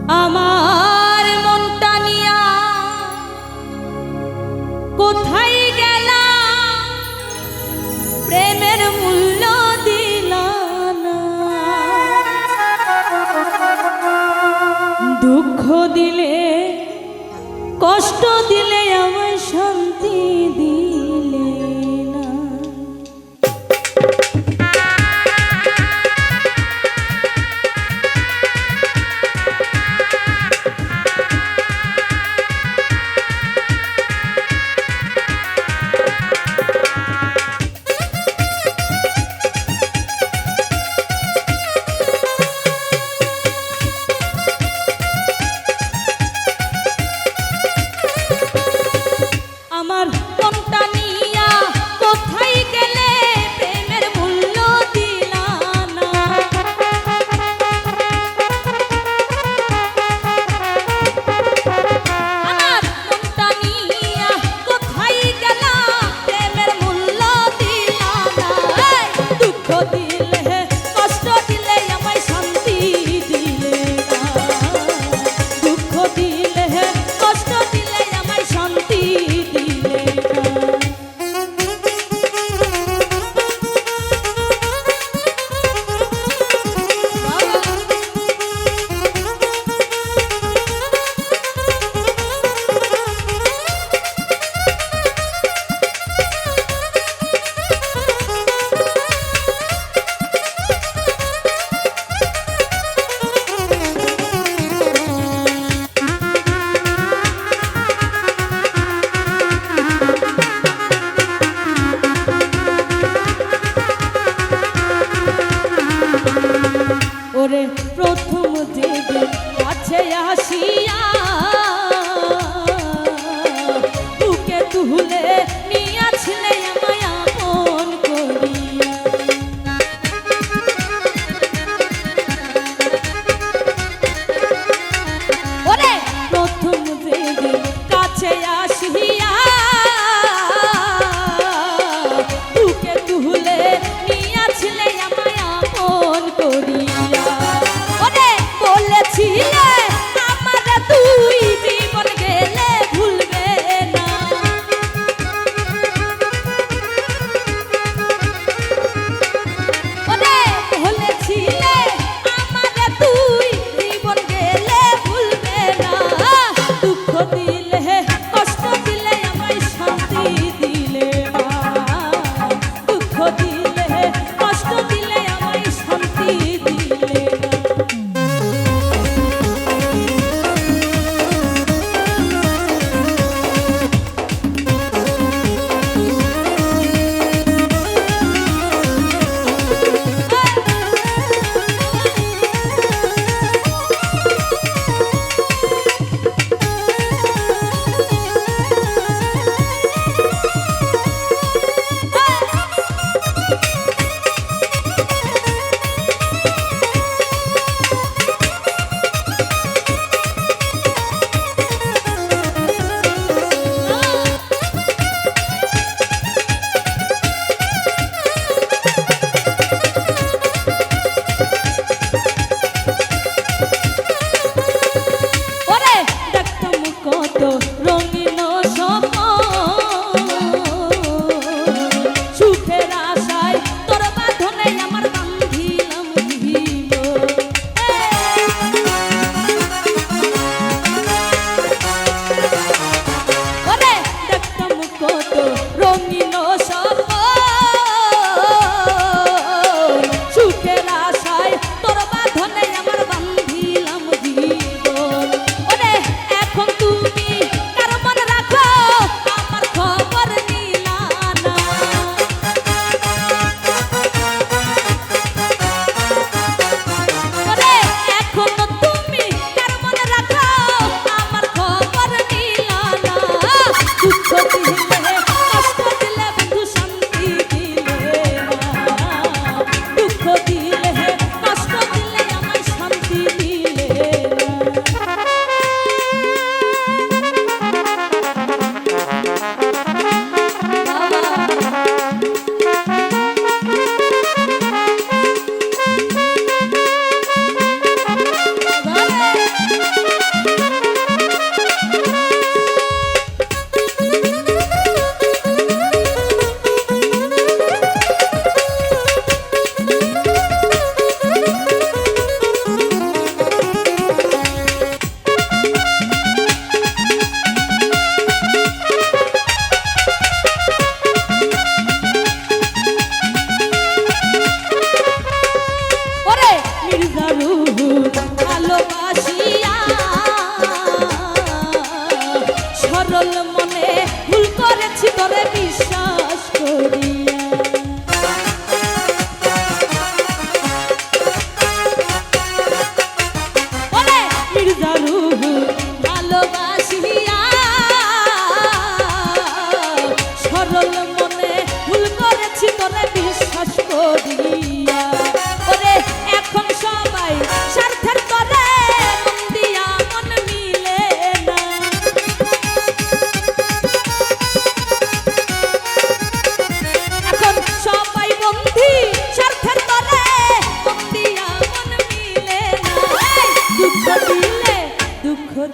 আমার মনটা নিয়া কোথায় গেলা, প্রেমের মূল্য দিলা না। দুঃখ দিলে কষ্ট দিলে আমায় শান্তি দিলে না।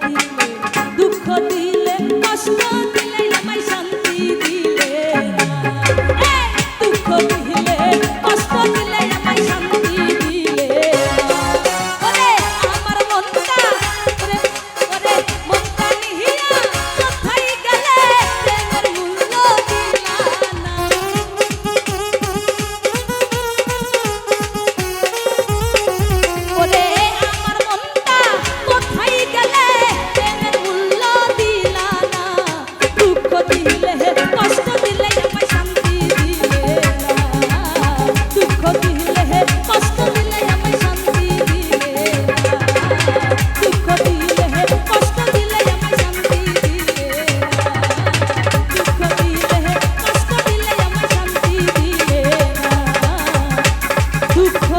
দিলে দুঃখ দিলে কষ্ট দিলে আমায় শান্তি দিলে না দুঃখ দিলে কষ্ট দিলে আমায় শান্তি দিলে না ওরে আমার মনটা ওরে ওরে মনটা নিহিয়া কোথায় গেলে প্রেমের মূল্য দিলা না ওরে আমার মনটা কোথায় গেলে প্রেমের মূল্য দিলা না দুঃখ দিলে কষ্ট দিলে আমায় শান্তি দিলে না দুঃখ দিলে কষ্ট দিলে আমায় শান্তি দিলে না দুঃখ দিলে কষ্ট দিলে আমায় শান্তি দিলে না দুঃখ দিলে কষ্ট দিলে আমায় শান্তি দিলে না দুঃখ